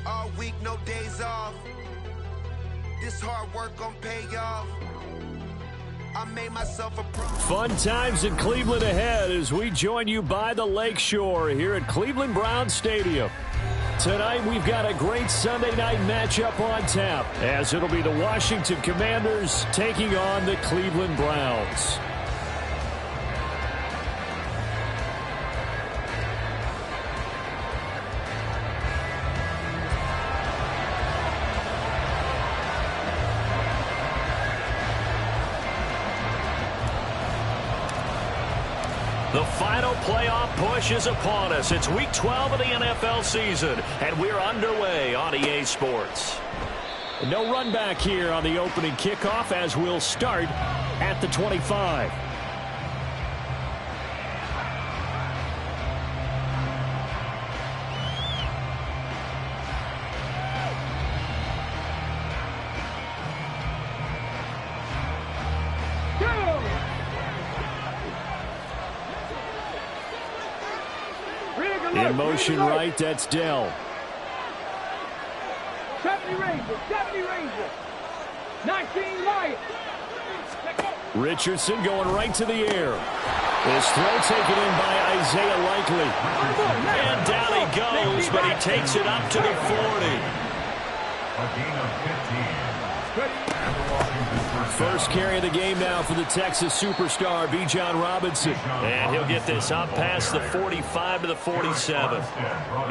All week, no days off. This hard work gon' pay off. I made myself a Fun times in Cleveland ahead as we join you by the Lakeshore here at Cleveland Browns Stadium. Tonight we've got a great Sunday night matchup on tap as it'll be the Washington Commanders taking on the Cleveland Browns. The final playoff push is upon us. It's Week 12 of the NFL season, and we're underway on EA Sports. No run back here on the opening kickoff as we'll start at the 25. In motion right, that's Dell. 70 Rangers, 19 Lions. Richardson going right to the air. His throw taken in by Isaiah Likely. And down he goes, but he takes it up to the 40. A gain of 15. First carry of the game now for the Texas superstar, Bijan Robinson. And he'll get this up past the 45 to the 47.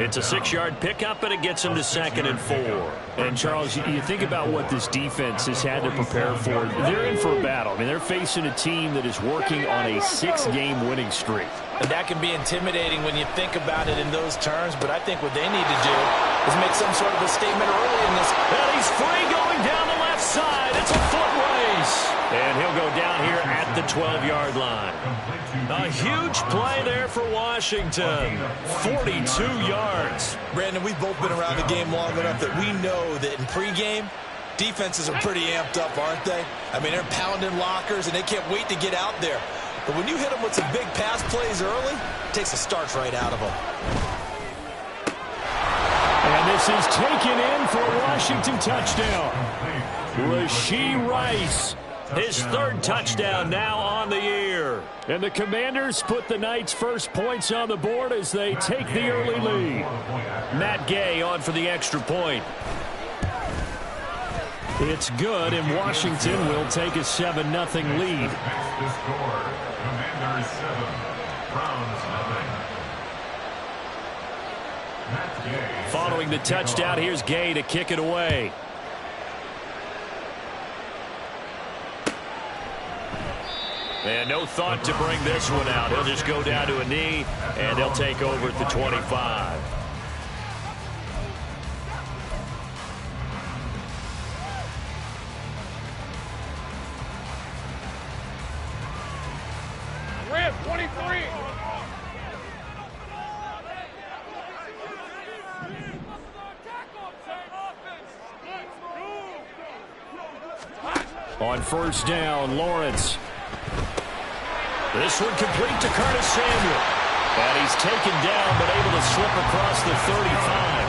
It's a 6-yard pickup, and it gets him to 2nd and 4. And, Charles, you think about what this defense has had to prepare for. They're in for a battle. I mean, they're facing a team that is working on a 6-game winning streak. And that can be intimidating when you think about it in those terms, but I think what they need to do is make some sort of a statement early in this. And he's free going down the left side. It's a foot race. And he'll go down here at the 12-yard line. A huge play there for Washington. 42 yards. Brandon, we've both been around the game long enough that we know that in pregame, defenses are pretty amped up, aren't they? I mean, they're pounding lockers, and they can't wait to get out there. But when you hit them with some big pass plays early, it takes the starch right out of them. And this is taken in for a Washington touchdown. Rashee Rice, his 3rd touchdown now on the year. And the Commanders put the Knights' first points on the board as they take the early lead. Matt Gay on for the extra point. It's good, and Washington will take a 7-0 lead. Commanders 7, Browns 9. Following the touchdown, here's Gay to kick it away. And no thought to bring this one out. He'll just go down to a knee, and they'll take over at the 25. Red 23. On first down, Lawrence. This one complete to Curtis Samuel. And he's taken down, but able to slip across the 35.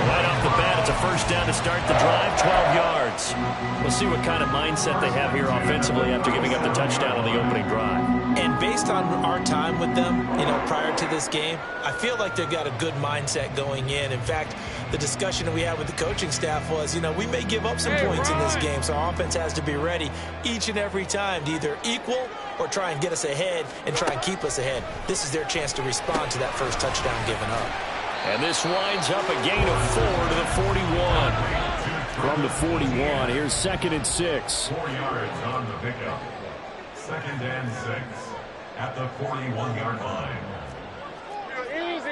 Right off the bat, it's a first down to start the drive, 12 yards. We'll see what kind of mindset they have here offensively after giving up the touchdown on the opening drive. And based on our time with them, prior to this game, I feel like they've got a good mindset going in. In fact, the discussion that we had with the coaching staff was, we may give up some points in this game, so our offense has to be ready each and every time to either equal or try and get us ahead and try and keep us ahead. This is their chance to respond to that first touchdown given up. And this winds up a gain of 4 to the 41. From the 41, here's 2nd and 6. 4 yards on the pickup. 2nd and 6 at the 41-yard line. Easy.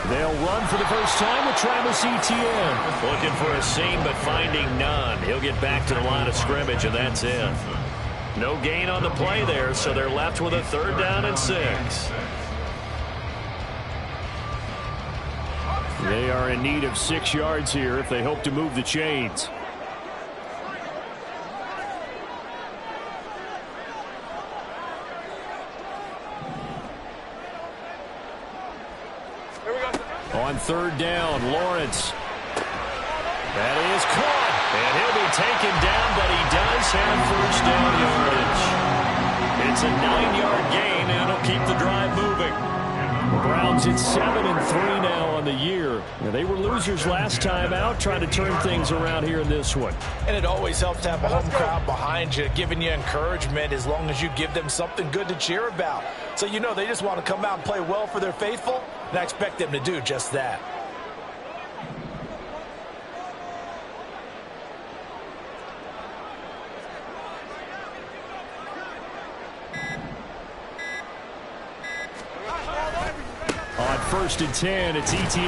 They'll run for the first time with Travis Etienne. Looking for a seam, but finding none. He'll get back to the line of scrimmage, and that's it. No gain on the play there, so they're left with a 3rd down and 6. They are in need of 6 yards here if they hope to move the chains. On third down, Lawrence. That is caught. And he'll be taken down, but he does have first down yardage. It's a 9-yard gain, and it'll keep the drive moving. The Browns at 7-3 now on the year. Now, they were losers last time out, trying to turn things around here in this one. And it always helps to have a home crowd behind you, giving you encouragement as long as you give them something good to cheer about. So you know they just want to come out and play well for their faithful, and I expect them to do just that. On 1st and 10, it's Etienne.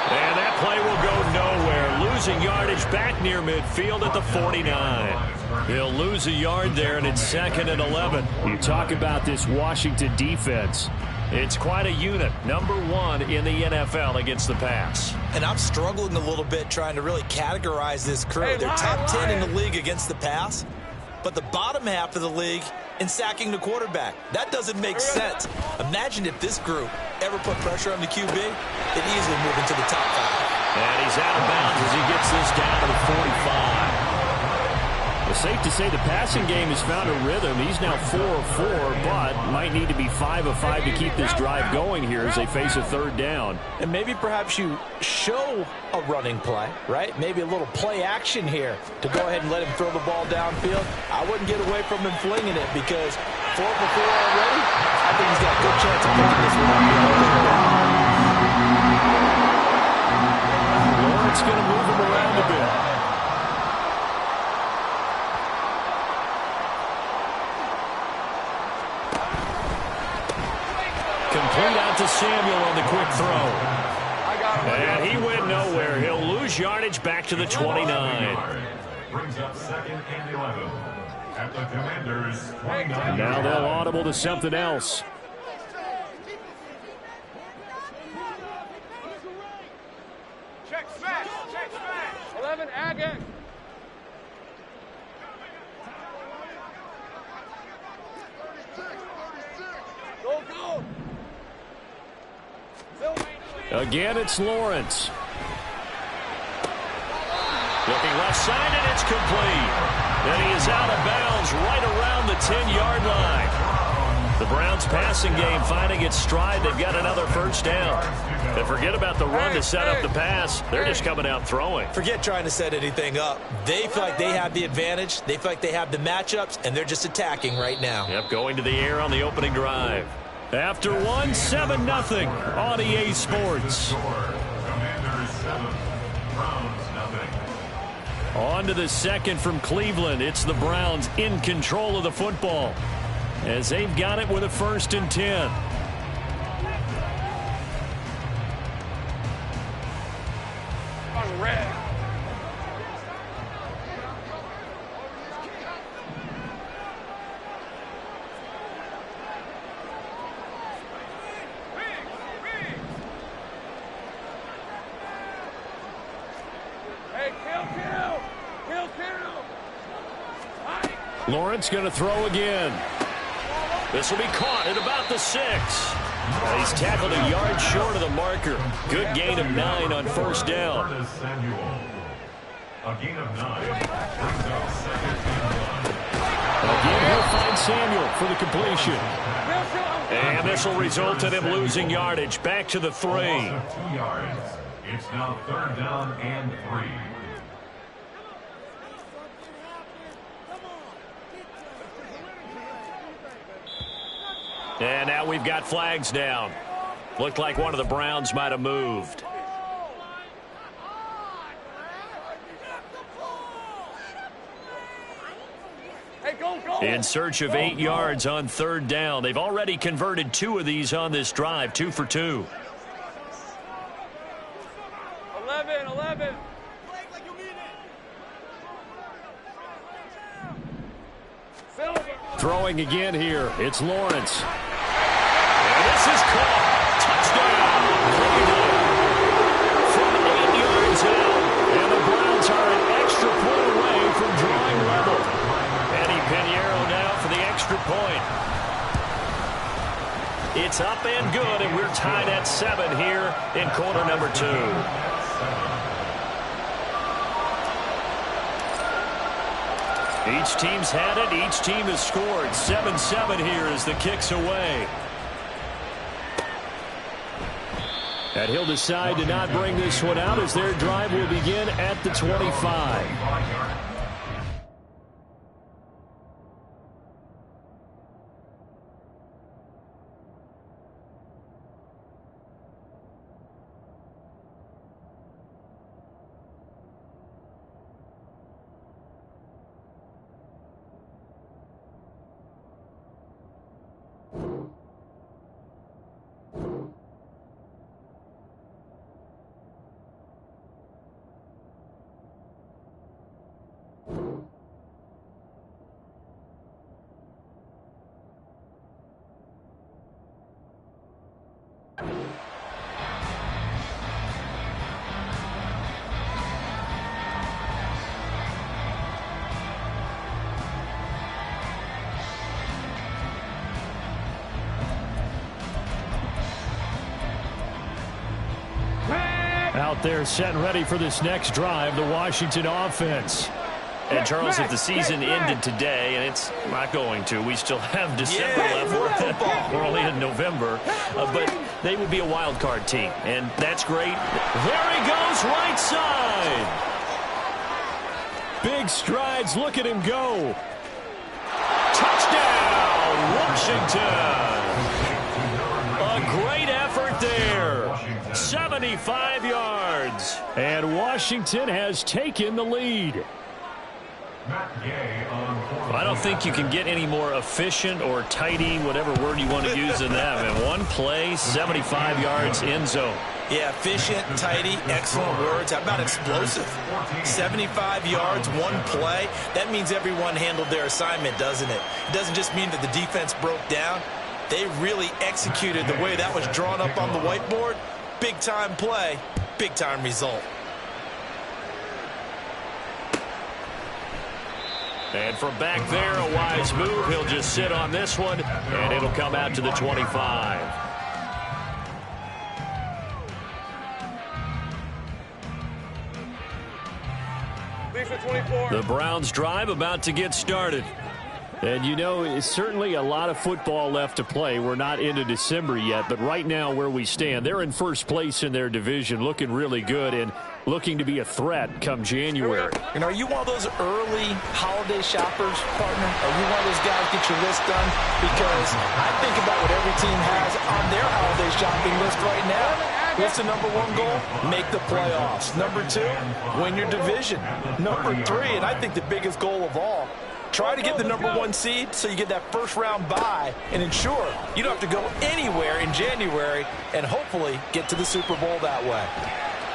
And that play will go nowhere. Losing yardage back near midfield at the 49. He'll lose a yard there, and it's 2nd and 11. You talk about this Washington defense. It's quite a unit. Number 1 in the NFL against the pass. And I'm struggling a little bit trying to really categorize this crew. They're top 10 in the league against the pass, but the bottom half of the league in sacking the quarterback. That doesn't make sense. Imagine if this group ever put pressure on the QB, they'd easily move into the top 5. And he's out of bounds as he gets this down to the 45. It's safe to say the passing game has found a rhythm. He's now 4 of 4, but might need to be 5 of 5 to keep this drive going here as they face a third down. And maybe perhaps you show a running play, right? Maybe a little play action here to go ahead and let him throw the ball downfield. I wouldn't get away from him flinging it because 4 for 4 already, I think he's got a good chance of putting this one up. Lawrence going to move him around a bit. Complete out to Samuel on the quick throw. And he went nowhere. He'll lose yardage back to the 29. Brings up 2nd and 11 at the Commanders' 29. Now they'll audible to something else. Check smash. 11 Agate. Go. Again, it's Lawrence. Looking left side, and it's complete. And he is out of bounds right around the 10-yard line. The Browns passing game finding its stride. They've got another first down. And forget about the run to set up the pass. They're just coming out throwing. Forget trying to set anything up. They feel like they have the advantage. They feel like they have the matchups, and they're just attacking right now. Yep, going to the air on the opening drive. After 1, 7-0 on EA Sports. Commanders 7, Browns nothing. On to the second from Cleveland. It's the Browns in control of the football as they've got it with a 1st and 10. On red. Lawrence going to throw again. This will be caught at about the 6. He's tackled a yard short of the marker. Good gain of 9 on first down. A gain of 9 brings up 2nd and 1. Again, he'll find Samuel for the completion. And this will result in him losing yardage back to the 3. Loss of 2 yards. It's now 3rd down and 3. And now we've got flags down. Looked like one of the Browns might have moved. In search of 8 yards on 3rd down. They've already converted 2 of these on this drive, 2 for 2. 11. Throwing again here. It's Lawrence. And this is caught. Touchdown. From 8 yards out. And the Browns are an extra point away from drawing level. Eddie Pinheiro now for the extra point. It's up and good, and we're tied at 7 here in quarter number 2. Each team's had it. Each team has scored. 7-7 here as the kick's away. And he'll decide to not bring this one out as their drive will begin at the 25. Out there set and ready for this next drive, the Washington offense. And, Charles, if the season ended today, and it's not going to, we still have December left. We're only in November. But they would be a wild card team, and that's great. There he goes, right side. Big strides. Look at him go. Touchdown, Washington. A great effort there. 75 yards. And Washington has taken the lead. I don't think you can get any more efficient or tidy, whatever word you want to use in that. And one play, 75 yards, end zone. Yeah, efficient, tidy, excellent words. How about explosive? 75 yards, one play. That means everyone handled their assignment, doesn't it? It doesn't just mean that the defense broke down. They really executed the way that was drawn up on the whiteboard. Big-time play, big-time result. And from back there, a wise move. He'll just sit on this one, and it'll come out to the 25. Lisa 24. The Browns drive about to get started. And, you know, it's certainly a lot of football left to play. We're not into December yet, but right now where we stand, they're in first place in their division, looking really good and looking to be a threat come January. And are you one of those early holiday shoppers, partner? Are you one of those guys get your list done? Because I think about what every team has on their holiday shopping list right now. What's the number one goal? Make the playoffs. Number two, win your division. Number three, and I think the biggest goal of all, try to get the number one seed so you get that first round bye and ensure you don't have to go anywhere in January and hopefully get to the Super Bowl that way.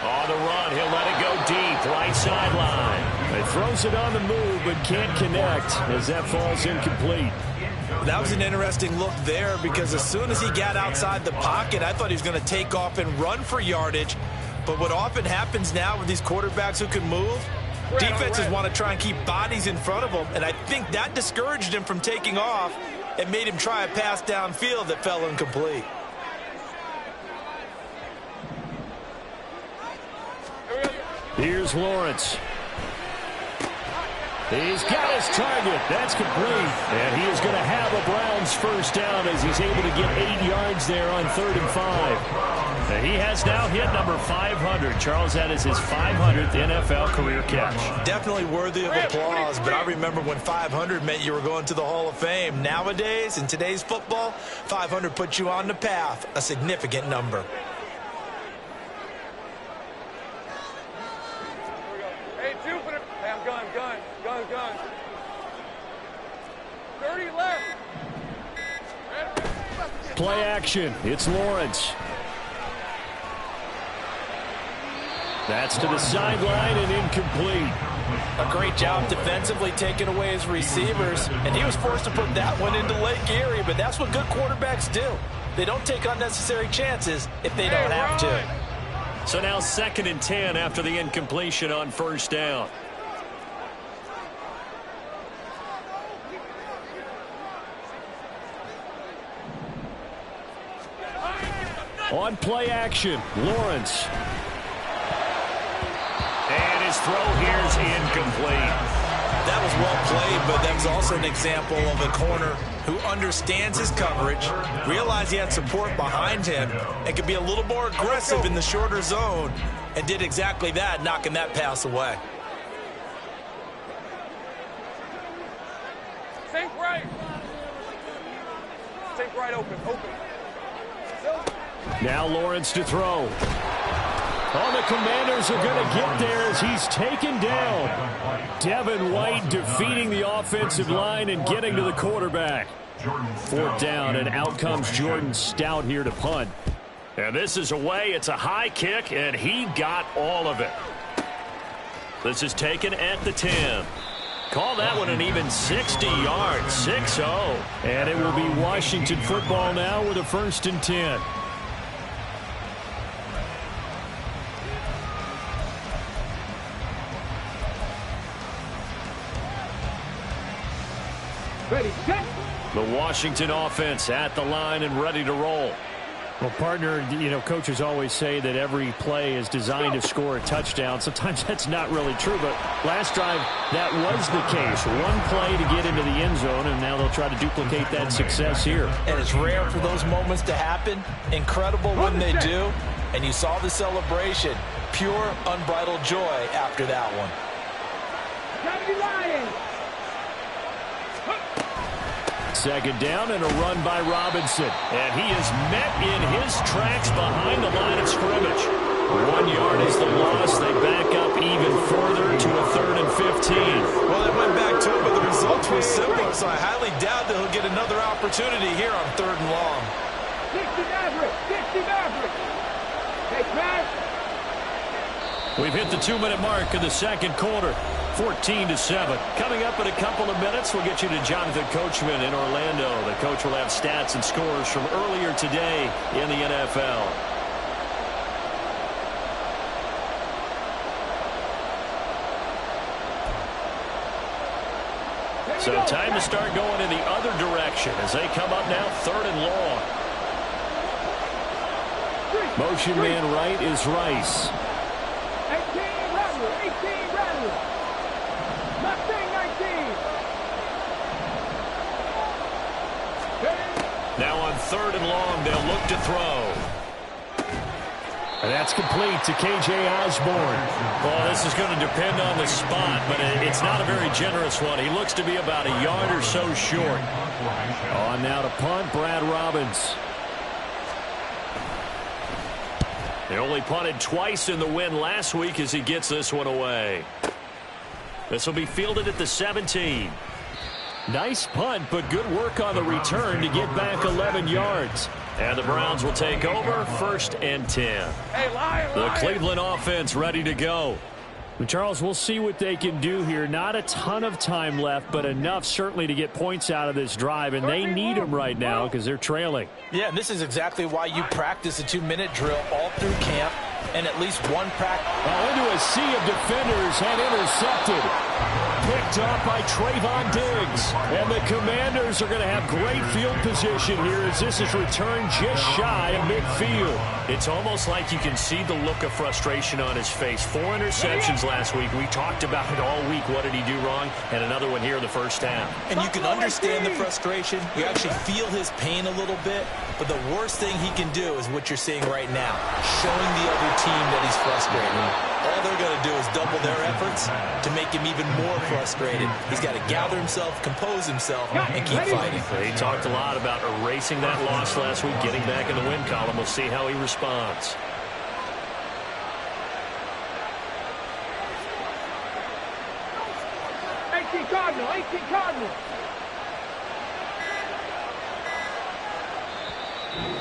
On the run, he'll let it go deep, right sideline. He throws it on the move but can't connect as that falls incomplete. That was an interesting look there because as soon as he got outside the pocket, I thought he was going to take off and run for yardage. But what often happens now with these quarterbacks who can move, defenses want to try and keep bodies in front of them, and I think that discouraged him from taking off and made him try a pass downfield that fell incomplete. Here's Lawrence. He's got his target. That's complete. And he is going to have a Browns first down as he's able to get 8 yards there on 3rd and 5. And he has now hit number 500. Charles, that is his 500th NFL career catch. Definitely worthy of applause, but I remember when 500 meant you were going to the Hall of Fame. Nowadays, in today's football, 500 puts you on the path, a significant number. Hey, Jupiter. Hey, I'm gun. 30 left. Play action. It's Lawrence. That's to the sideline and incomplete. A great job defensively taking away his receivers, and he was forced to put that one into Lake Erie, but that's what good quarterbacks do. They don't take unnecessary chances if they don't have to. So now 2nd and 10 after the incompletion on first down. On play action, Lawrence. And his throw here is incomplete. That was well played, but that was also an example of a corner who understands his coverage, realized he had support behind him, and could be a little more aggressive in the shorter zone, and did exactly that, knocking that pass away. Sink right. Sink right open. Now Lawrence to throw. Oh, the Commanders are going to get there as he's taken down. Devin White defeating the offensive line and getting to the quarterback. 4th down, and out comes Jordan Stout here to punt. And this is away. It's a high kick, and he got all of it. This is taken at the 10. Call that one an even 60 yards, 6-0. And it will be Washington football now with a 1st and 10. Ready, set. The Washington offense at the line and ready to roll. Well, partner, coaches always say that every play is designed to score a touchdown. Sometimes that's not really true, but last drive, that was the case. One play to get into the end zone, and now they'll try to duplicate that success here. And it's rare for those moments to happen. Incredible when they do. And you saw the celebration. Pure, unbridled joy after that one. Second down and a run by Robinson. And he is met in his tracks behind the line of scrimmage. 1 yard is the loss. They back up even further to a 3rd and 15. Well, they went back to it, but the results were similar, so I highly doubt that he'll get another opportunity here on 3rd and long. 60 Maverick. Hey, Matt. We've hit the 2-minute mark of the second quarter. 14-7. Coming up in a couple of minutes, we'll get you to Jonathan Coachman in Orlando. The coach will have stats and scores from earlier today in the NFL. So time to start going in the other direction as they come up now 3rd and long. Motion man right is Rice. 18 Rattler. Mustang 19. Now on 3rd and long, they'll look to throw. And that's complete to K.J. Osborne. Well, this is going to depend on the spot, but it's not a very generous one. He looks to be about a yard or so short. On now to punt, Brad Robbins. They only punted twice in the win last week as he gets this one away. This will be fielded at the 17. Nice punt, but good work on the return to get back 11 yards. And the Browns will take over 1st and 10. Hey, Lion. The Cleveland offense ready to go. Charles, we'll see what they can do here. Not a ton of time left, but enough certainly to get points out of this drive, and they need them right now because they're trailing. Yeah, and this is exactly why you practice a 2-minute drill all through camp and at least one practice. Into a sea of defenders and intercepted. Picked up by Trayvon Diggs. And the Commanders are going to have great field position here as this is returned just shy of midfield. It's almost like you can see the look of frustration on his face. 4 interceptions last week. We talked about it all week. What did he do wrong? And another one here in the first half. And you can understand the frustration. You actually feel his pain a little bit. But the worst thing he can do is what you're seeing right now, showing the other team that he's frustrated. All they're going to do is double their efforts to make him even more frustrated. He's got to gather himself, compose himself, and keep fighting. He talked a lot about erasing that loss last week, getting back in the win column. We'll see how he responds. Cardinal.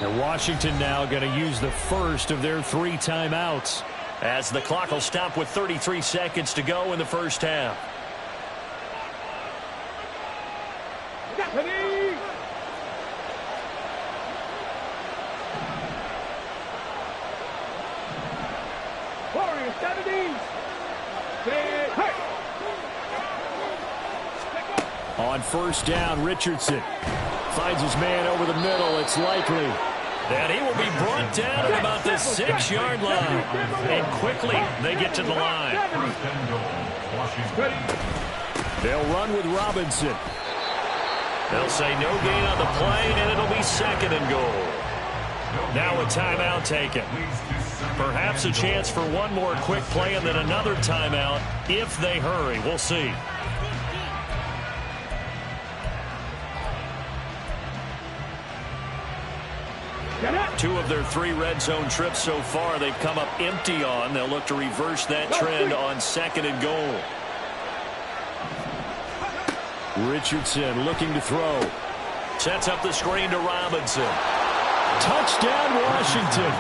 And Washington now going to use the first of their 3 timeouts as the clock will stop with 33 seconds to go in the first half. On first down, Richardson finds his man over the middle. It's Likely. And he will be brought down at about the 6-yard line. And quickly, they get to the line. They'll run with Robinson. They'll say no gain on the play, and it'll be 2nd and goal. Now a timeout taken. Perhaps a chance for one more quick play and then another timeout if they hurry. We'll see. Two of their 3 red zone trips so far they've come up empty on. They'll look to reverse that trend on 2nd and goal. Richardson looking to throw. Sets up the screen to Robinson. Touchdown, Washington.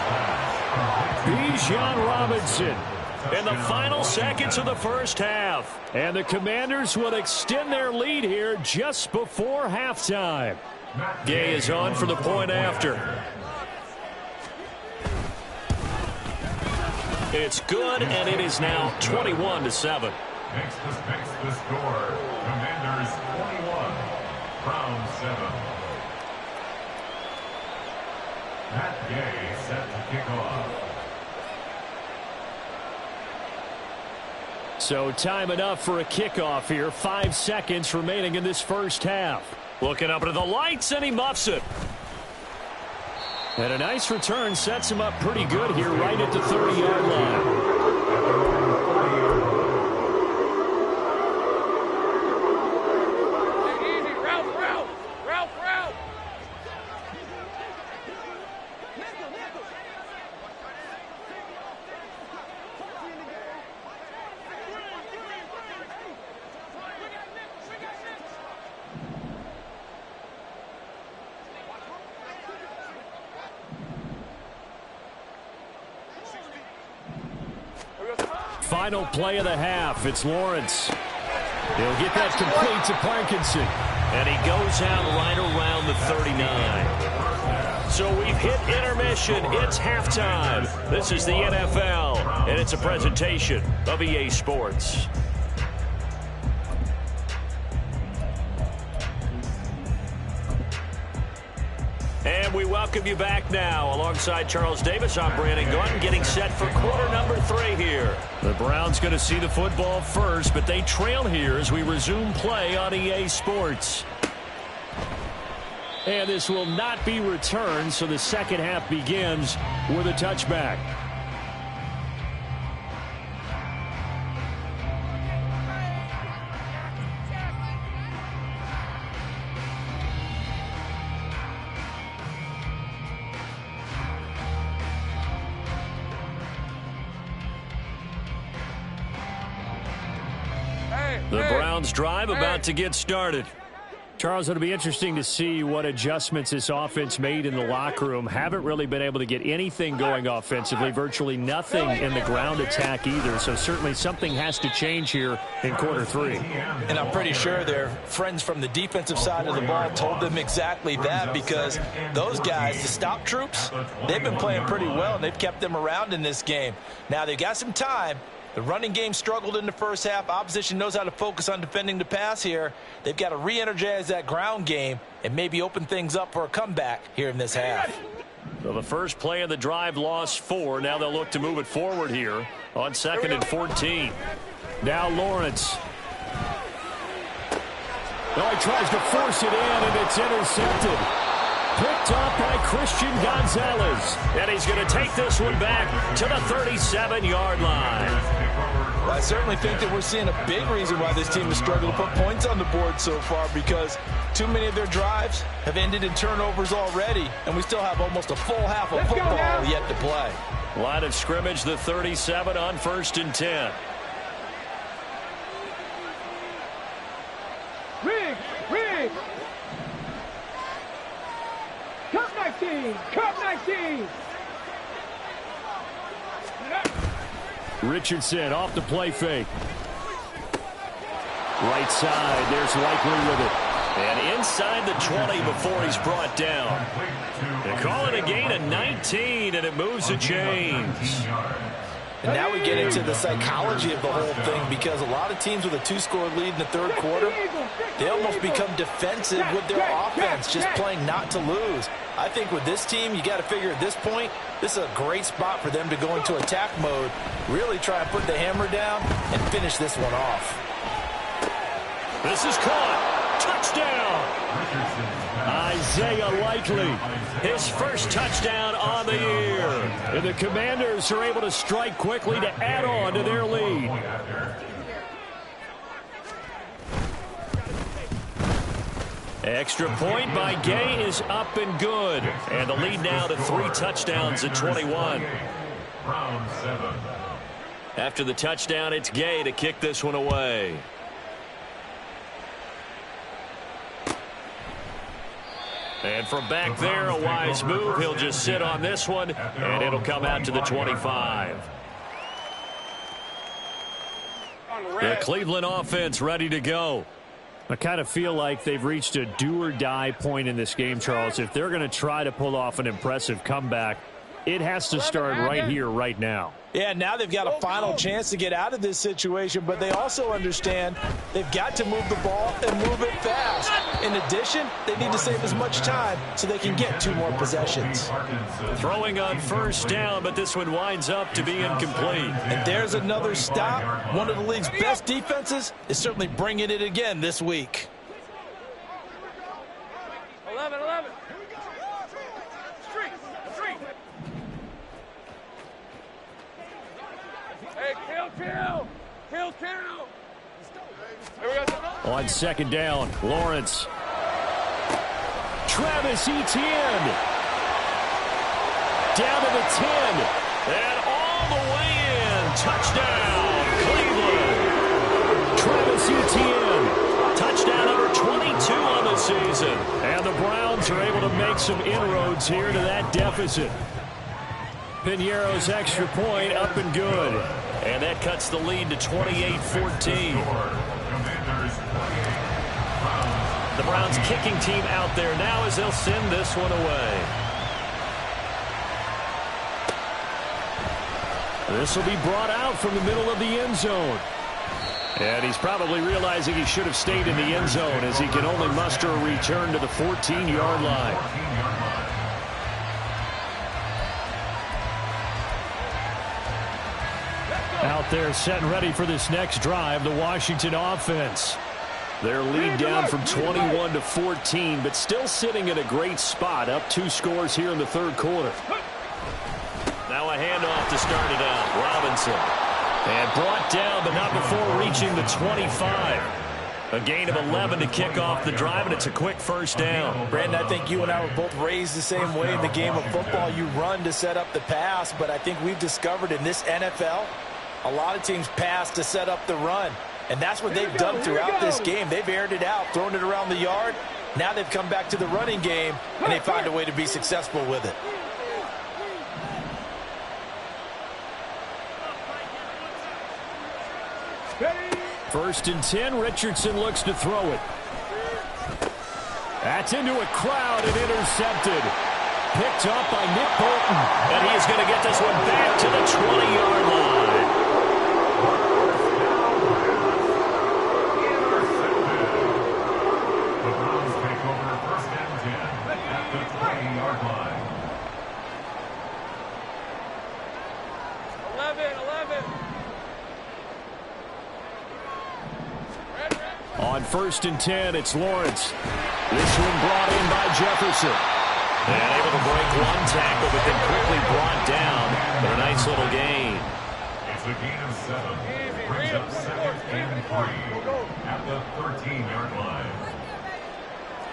Bijan Robinson in the final seconds of the first half. And the Commanders will extend their lead here just before halftime. Gay is on for the point after. It's good, and it is now 21-7. Makes the score. Commanders 21, Browns 7. Matt Gay set to kick off. So time enough for a kickoff here. 5 seconds remaining in this first half. Looking up into the lights, and he muffs it. And a nice return sets him up pretty good here right at the 30-yard line. Final play of the half. It's Lawrence. He'll get that complete to Parkinson. And he goes out right around the 39. So we've hit intermission. It's halftime. This is the NFL, and it's a presentation of EA Sports. And we welcome you back now. Alongside Charles Davis, I'm Brandon Gaudin, getting set for quarter number 3 here. The Browns going to see the football first, but they trail here as we resume play on EA Sports. And this will not be returned, so the second half begins with a touchback. The Browns drive about to get started. Charles, it'll be interesting to see what adjustments this offense made in the locker room. Haven't really been able to get anything going offensively, virtually nothing in the ground attack either. So certainly something has to change here in quarter 3. And I'm pretty sure their friends from the defensive side of the ball told them exactly that, because those guys, the stop troops, they've been playing pretty well, and they've kept them around in this game. Now they've got some time. The running game struggled in the first half. Opposition knows how to focus on defending the pass here. They've got to re-energize that ground game and maybe open things up for a comeback here in this half. So the first play of the drive lost 4. Now they'll look to move it forward here on 2nd and 14. Now Lawrence. Oh, he tries to force it in, and it's intercepted. Picked off by Christian Gonzalez. And he's going to take this one back to the 37-yard line. Well, I certainly think that we're seeing a big reason why this team has struggled to put points on the board so far, because too many of their drives have ended in turnovers already, and we still have almost a full half of football yet to play. Line of scrimmage, the 37 on 1st and 10. Riggs! Cut 19! Cut 19! Richardson off the play fake. Right side, there's Likely with it. And inside the 20 before he's brought down. They call it a gain of 19, and it moves the chains. And now we get into the psychology of the whole thing, because a lot of teams with a 2-score lead in the third quarter, they almost become defensive with their offense, just playing not to lose. I think with this team, you got to figure at this point, this is a great spot for them to go into attack mode, really try and put the hammer down and finish this one off. This is caught. Touchdown. Isaiah Likely, his first touchdown on the year. And the Commanders are able to strike quickly to add on to their lead. Extra point by Gay is up and good. And the lead now to 3 touchdowns at 21. After the touchdown, it's Gay to kick this one away. And from back there, a wise move. He'll just sit on this one, and it'll come out to the 25. The Cleveland offense ready to go. I kind of feel like they've reached a do-or-die point in this game, Charles. If they're going to try to pull off an impressive comeback, it has to start right here, right now. Yeah, now they've got a final chance to get out of this situation, but they also understand they've got to move the ball and move it fast. In addition, they need to save as much time so they can get 2 more possessions. Throwing on first down, but this one winds up to be incomplete. And there's another stop. One of the league's best defenses is certainly bringing it again this week. 11. Hey, kill. On second down, Lawrence. Travis Etienne. Down to the 10. And all the way in. Touchdown, Cleveland. Travis Etienne. Touchdown number 22 on the season. And the Browns are able to make some inroads here to that deficit. Piñeiro's extra point up and good. And that cuts the lead to 28-14. The Browns kicking team out there now as they'll send this one away. This will be brought out from the middle of the end zone. And he's probably realizing he should have stayed in the end zone, as he can only muster a return to the 14-yard line. Out there set and ready for this next drive, the Washington offense. Their lead down from 21 to 14, but still sitting at a great spot, up 2 scores here in the third quarter. Now a handoff to start it out. Robinson. And brought down, but not before reaching the 25. A gain of 11 to kick off the drive, and it's a quick first down. Brandon, I think you and I were both raised the same way in the game of football. You run to set up the pass, but I think we've discovered in this NFL, a lot of teams pass to set up the run. And that's what they've done throughout this game. They've aired it out, thrown it around the yard. Now they've come back to the running game, and they find a way to be successful with it. First and 10, Richardson looks to throw it. That's into a crowd and intercepted. Picked up by Nick Bolton. And he is going to get this one back to the 20-yard line. The Browns take over first and 10 at the 20-yard line. 11. On first and 10, it's Lawrence. This one brought in by Jefferson. And able to break one tackle, but then quickly brought down for a nice little gain. It's a gain of 7. Brings up 2nd and 3 at the 13-yard line.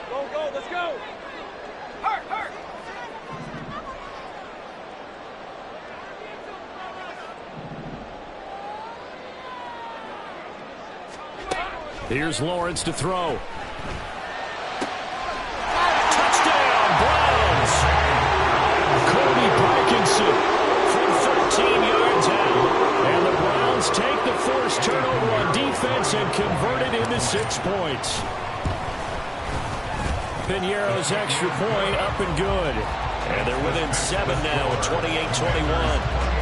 Go, let's go. Hurt. Here's Lawrence to throw. Touchdown, Browns! Cody Parkinson from 13 yards out. And the Browns take the forced turnover on defense and convert it into 6 points. Piñeiro's extra point up and good. And they're within 7 now at 28-21.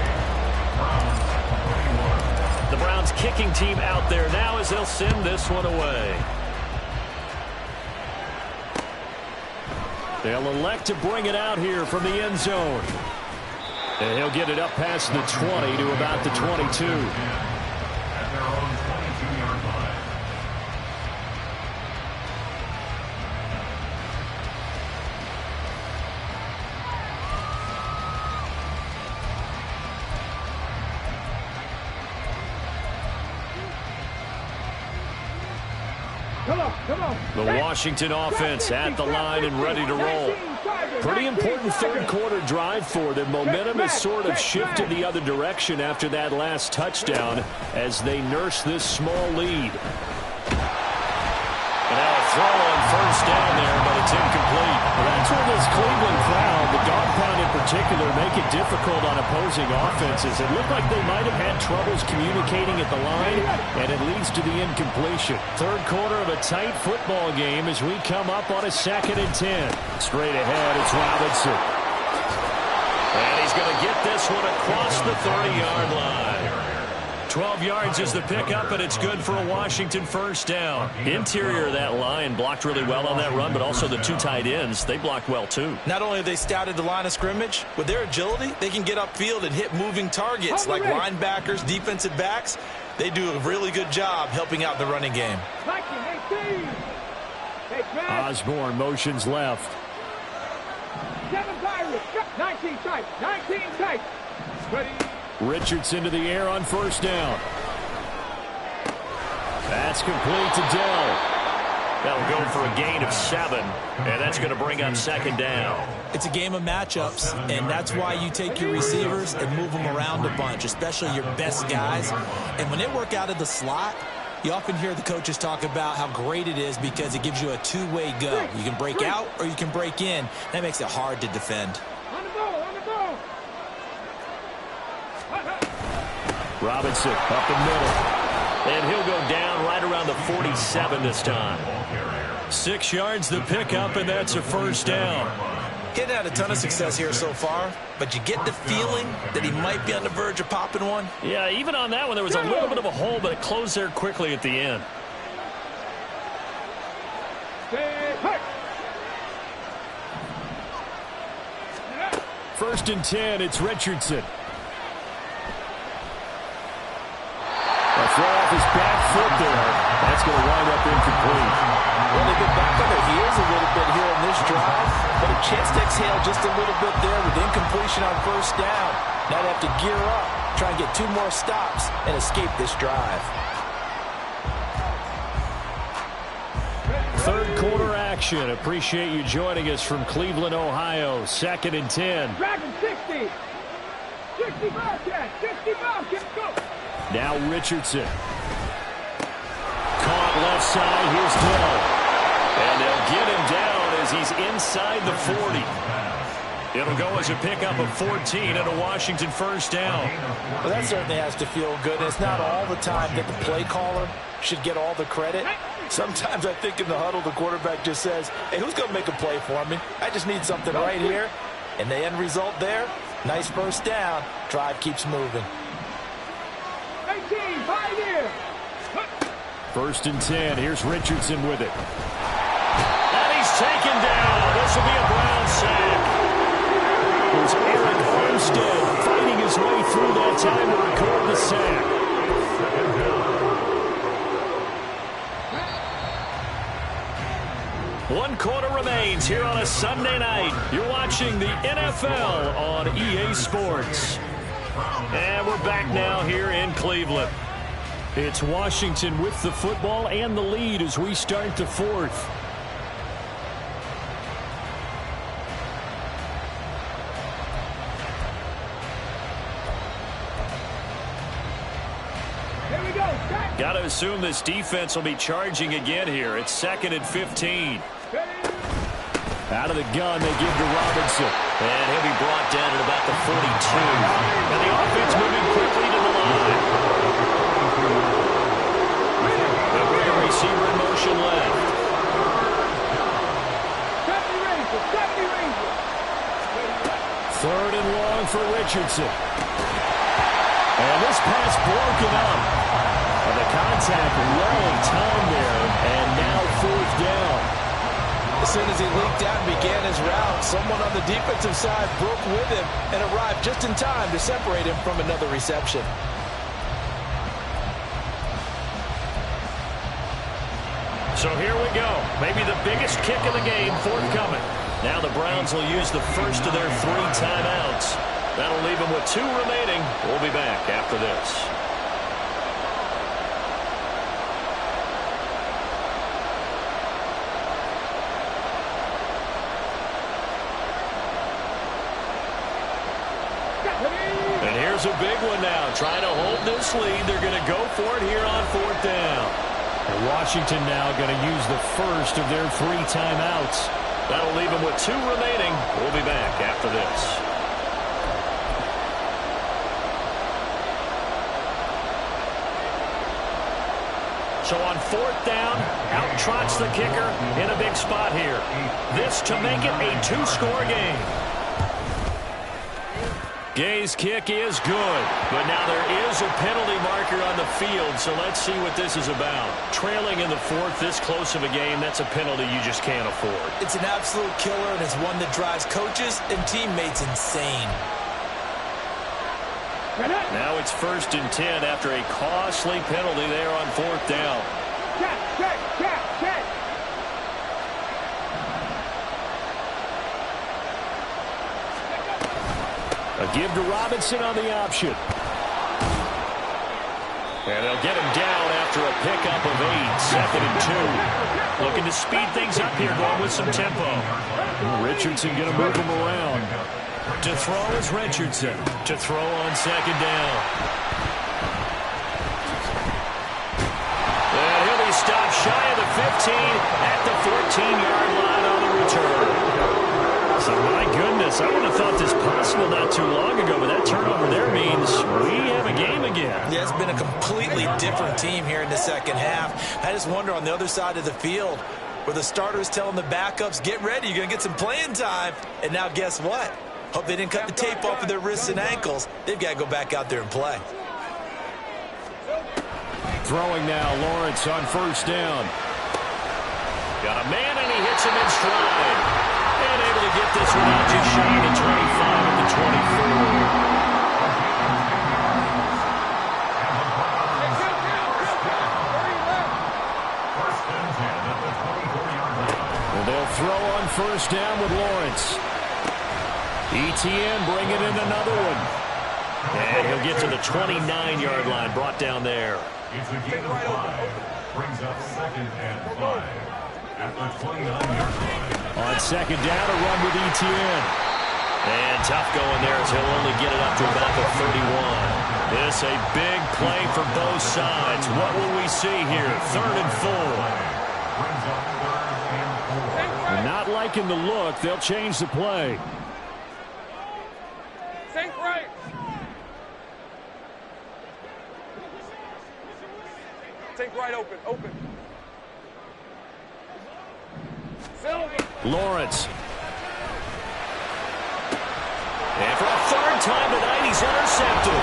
The Browns kicking team out there now as they'll send this one away. They'll elect to bring it out here from the end zone. And he'll get it up past the 20 to about the 22. At their own 22-yard line. The Washington offense at the line and ready to roll. Pretty important third quarter drive for them. Momentum has sort of shifted the other direction after that last touchdown as they nurse this small lead. And now a throw on first down there, but it's incomplete. Well, that's where this Cleveland crowd, the dog pound in particular, make it difficult on opposing offenses. It looked like they might have had troubles communicating at the line, and it leads to the incompletion. Third quarter of a tight football game as we come up on a 2nd and 10. Straight ahead, it's Robinson. And he's going to get this one across the 30-yard line. 12 yards is the pickup, and it's good for a Washington first down. Interior of that line blocked really well on that run, but also the two tight ends, they blocked well too. Not only have they scouted the line of scrimmage, with their agility, they can get upfield and hit moving targets like linebackers, defensive backs. They do a really good job helping out the running game. Osborne motions left. 7 Pirates, 19 tight, 19 tight. Ready. Richardson to the air on first down. That's complete to Dell. That'll go for a gain of 7, and that's going to bring up 2nd down. It's a game of matchups, and that's why you take your receivers and move them around a bunch, especially your best guys. And when they work out of the slot, you often hear the coaches talk about how great it is because it gives you a two-way go. You can break out or you can break in. That makes it hard to defend. Robinson up the middle. And he'll go down right around the 47 this time. 6 yards the pickup, and that's a first down. He hadn't had a ton of success here so far, but you get the feeling that he might be on the verge of popping one. Yeah, even on that one, there was a little bit of a hole, but it closed there quickly at the end. First and 10, it's Richardson. A throw off his back foot there. That's going to wind up incomplete. Well, they've been back on their heels a little bit here in this drive, but a chance to exhale just a little bit there with incompletion on first down. Now they have to gear up, try and get 2 more stops, and escape this drive. Third quarter action. Appreciate you joining us from Cleveland, Ohio. 2nd and 10. Dragon 60. 60 Bobcats. 60 Bobcats. Go. Now Richardson. Caught left side. Here's Dell. And they'll get him down as he's inside the 40. It'll go as a pickup of 14 and a Washington first down. Well, that certainly has to feel good. It's not all the time that the play caller should get all the credit. Sometimes I think in the huddle, the quarterback just says, hey, who's going to make a play for me? I just need something right here. And the end result there, nice first down. Drive keeps moving. 18, 5 years. First and 10. Here's Richardson with it. And he's taken down. This will be a Brown sack. Here's Eric Armstead fighting his way through that time to record the sack. One quarter remains here on a Sunday night. You're watching the NFL on EA Sports. And we're back now here in Cleveland. It's Washington with the football and the lead as we start the 4th. Here we go. Got to assume this defense will be charging again here. It's 2nd and 15. Out of the gun, they give to Robinson. And he'll be brought down at about the 42. And the offense moving quickly to the line. They'll bring a receiver in motion left. 70 Rangers. 3rd and long for Richardson. And this pass broken up. contact well timed there, and now 4th down. As soon as he leaked out and began his route, someone on the defensive side broke with him and arrived just in time to separate him from another reception. So here we go. Maybe the biggest kick of the game forthcoming. Now the Browns will use the first of their 3 timeouts. That'll leave them with 2 remaining. We'll be back after this. And here's a big one now. Trying to hold this lead. They're going to go for it here on 4th down. And Washington now going to use the first of their 3 timeouts. That'll leave them with 2 remaining. We'll be back after this. So on 4th down, out trots the kicker in a big spot here. This to make it a 2-score game. Gay's kick is good, but now there is a penalty marker on the field, so let's see what this is about. Trailing in the 4th, this close of a game, that's a penalty you just can't afford. It's an absolute killer, and it's one that drives coaches and teammates insane. Now it's 1st and 10 after a costly penalty there on 4th down. Check. A give to Robinson on the option. And they'll get him down after a pickup of 8, 2nd and 2. Looking to speed things up here, going with some tempo. Richardson going to move him around. To throw is Richardson. To throw on 2nd down. And he'll be stopped shy of the 15 at the 14-yard line on the return. So, my goodness, I wouldn't have thought this possible not too long ago, but that turnover there means we have a game again. Yeah, it's been a completely different team here in the 2nd half. I just wonder on the other side of the field where the starters telling the backups, get ready, you're going to get some playing time. And now guess what? Hope they didn't cut the tape off of their wrists and ankles. They've got to go back out there and play. Throwing now, Lawrence on 1st down. Got a man, and he hits him in stride. And able to get this one out just shy of the 25 and the 24. And they'll throw on 1st down with Lawrence. ETN bringing in another one. And he'll get to the 29-yard line, brought down there. It's a gain of 5. Brings up 2nd and 5 at the 29-yard line. On 2nd down, a run with ETN. And tough going there as he'll only get it up to about the 31. This a big play for both sides. What will we see here? 3rd and 4. Brings up 3rd and 4. Not liking the look. They'll change the play. Think right. Think right, open. Lawrence. And for a 3rd time tonight, he's intercepted.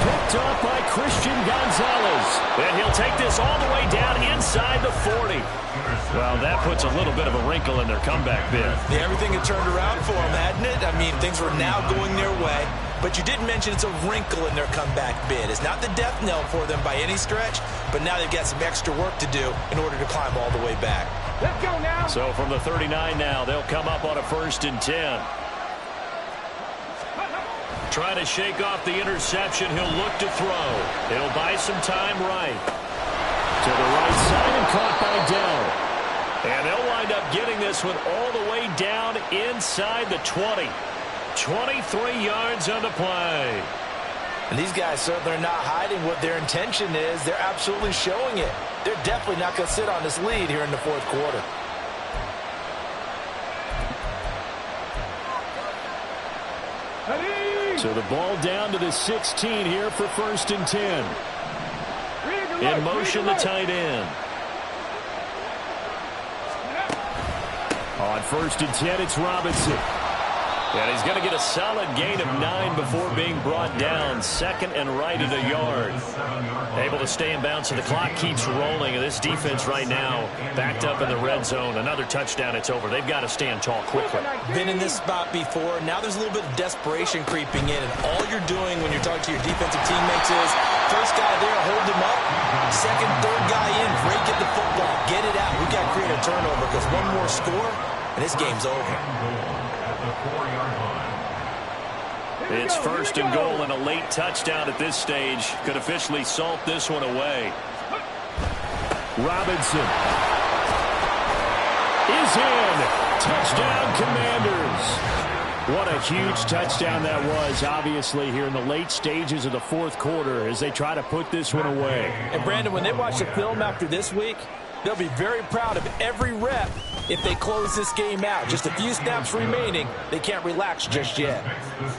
Picked off by Christian Gonzalez. And he'll take this all the way down inside the 40. Well, that puts a little bit of a wrinkle in their comeback bid. Yeah, everything had turned around for them, hadn't it? I mean, things were now going their way. But you did mention it's a wrinkle in their comeback bid. It's not the death knell for them by any stretch, but now they've got some extra work to do in order to climb all the way back. Let's go now. So from the 39 now, they'll come up on a 1st and 10. Trying to shake off the interception. He'll look to throw. He'll buy some time right. To the right side and caught by Dell. And they'll wind up getting this one all the way down inside the 20. 23 yards on the play. And these guys certainly are not hiding what their intention is. They're absolutely showing it. They're definitely not going to sit on this lead here in the 4th quarter. So the ball down to the 16 here for 1st and 10. In motion, the tight end. On 1st and 10, it's Robinson. And he's going to get a solid gain of 9 before being brought down. Second and right at a yard. Able to stay in bounds, so the clock keeps rolling. And this defense right now backed up in the red zone. Another touchdown, it's over. They've got to stand tall quickly. Been in this spot before. Now there's a little bit of desperation creeping in. And all you're doing when you're talking to your defensive teammates is first guy there, hold him up. Second, third guy in, break at the football. Get it out. We've got to create a turnover because one more score, and this game's over. It's first and goal, and a late touchdown at this stage could officially salt this one away. Robinson is in. Touchdown, Commanders. What a huge touchdown that was, obviously, here in the late stages of the fourth quarter as they try to put this one away. And, Brandon, when they watch the film after this week, they'll be very proud of every rep if they close this game out. Just a few snaps remaining. They can't relax just yet.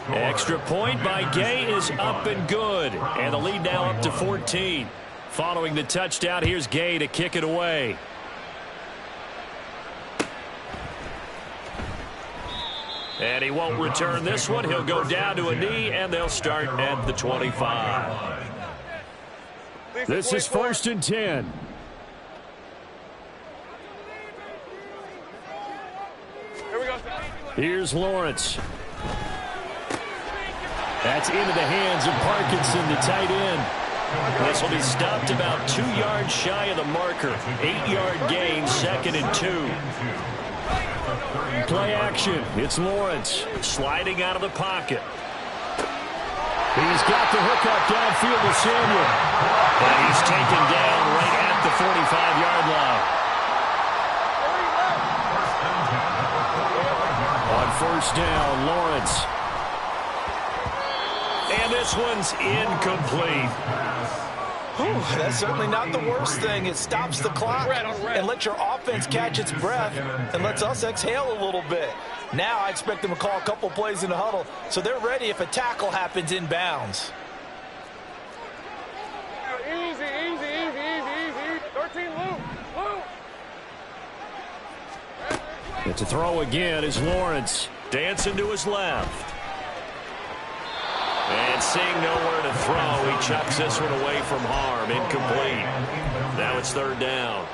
Extra point by Gay is up and good. And the lead now up to 14. Following the touchdown, here's Gay to kick it away. And he won't return this one. He'll go down to a knee, and they'll start at the 25. This is first and 10. Here's Lawrence. That's into the hands of Parkinson, the tight end. This will be stopped about 2 yards shy of the marker. 8-yard gain, second and 2. Play action. It's Lawrence. Sliding out of the pocket. He's got the hookup downfield to Samuel. And he's taken down right at the 45-yard line. On first down, Lawrence. And this one's incomplete. Whew, that's certainly not the worst thing. It stops the clock and lets your offense catch its breath and lets us exhale a little bit. Now I expect them to call a couple plays in the huddle so they're ready if a tackle happens in bounds. Easy, easy, easy, easy, easy. 13, loop. And to throw again is Lawrence. Dancing to his left. And seeing nowhere to throw, he chucks this one away from harm. Incomplete. Now it's third down.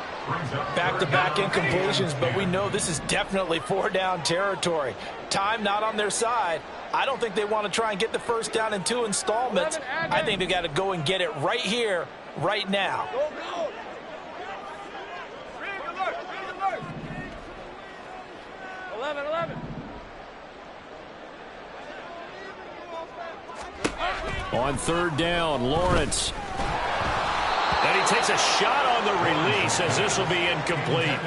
Back-to-back incompletions, but we know this is definitely four-down territory. Time not on their side. I don't think they want to try and get the first down in 2 installments. I think they got to go and get it right here, right now. Go, go. Good look, good look. 11. On third down, Lawrence. And he takes a shot on the release as this will be incomplete.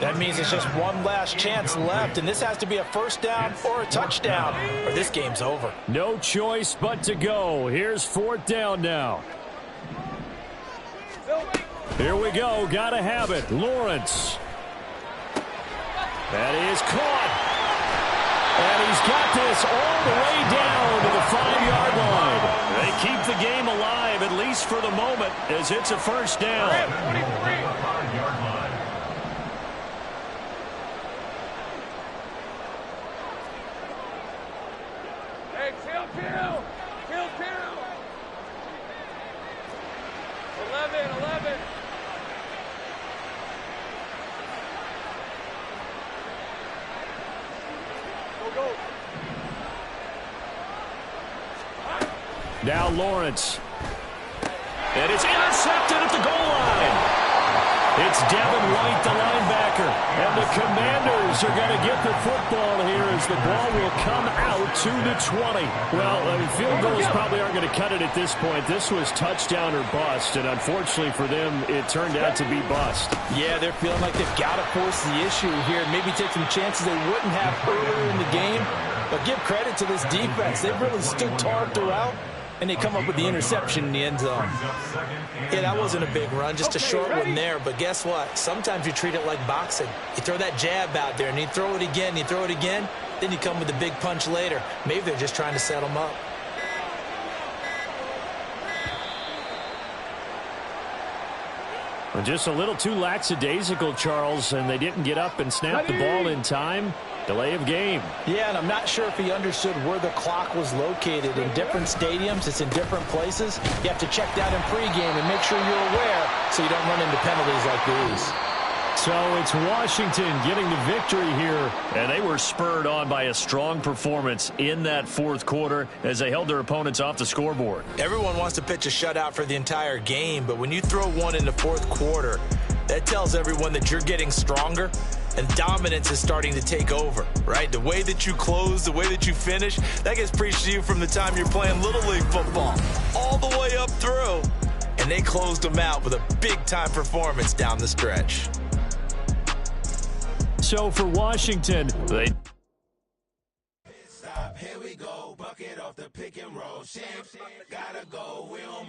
That means it's just one last chance left, and this has to be a first down or a touchdown, or this game's over. No choice but to go. Here's fourth down now. Here we go. Got to have it. Lawrence. That is caught. And he's got this all the way down to the 5-yard line. They keep the game alive, at least for the moment, as it's a first down. 23. Hey, chill. 11. Go. Now Lawrence. And it's intercepted at the goal line. It's Devin White, the linebacker. And the Commanders are going to get the football here as the ball will come out to the 20. Well, field goals probably aren't going to cut it at this point. This was touchdown or bust, and unfortunately for them, it turned out to be bust. Yeah, they're feeling like they've got to force the issue here and maybe take some chances they wouldn't have earlier in the game. But give credit to this defense. They've really stood tall throughout, and they come up with the interception in the end zone. Yeah, that wasn't a big run, just a short one there. But guess what? Sometimes you treat it like boxing. You throw that jab out there, and you throw it again, then you come with a big punch later. Maybe they're just trying to set them up. Just a little too lackadaisical, Charles, and they didn't get up and snap the ball in time. Delay of game. Yeah, and I'm not sure if he understood where the clock was located. In different stadiums, it's in different places. You have to check that in pregame and make sure you're aware so you don't run into penalties like these. So it's Washington getting the victory here. And they were spurred on by a strong performance in that fourth quarter as they held their opponents off the scoreboard. Everyone wants to pitch a shutout for the entire game, but when you throw one in the fourth quarter, that tells everyone that you're getting stronger and dominance is starting to take over, right? The way that you close, the way that you finish, that gets preached to you from the time you're playing Little League football all the way up through. And they closed them out with a big-time performance down the stretch. So for Washington, They Here we go, bucket off the pick and roll. Gotta go, we don't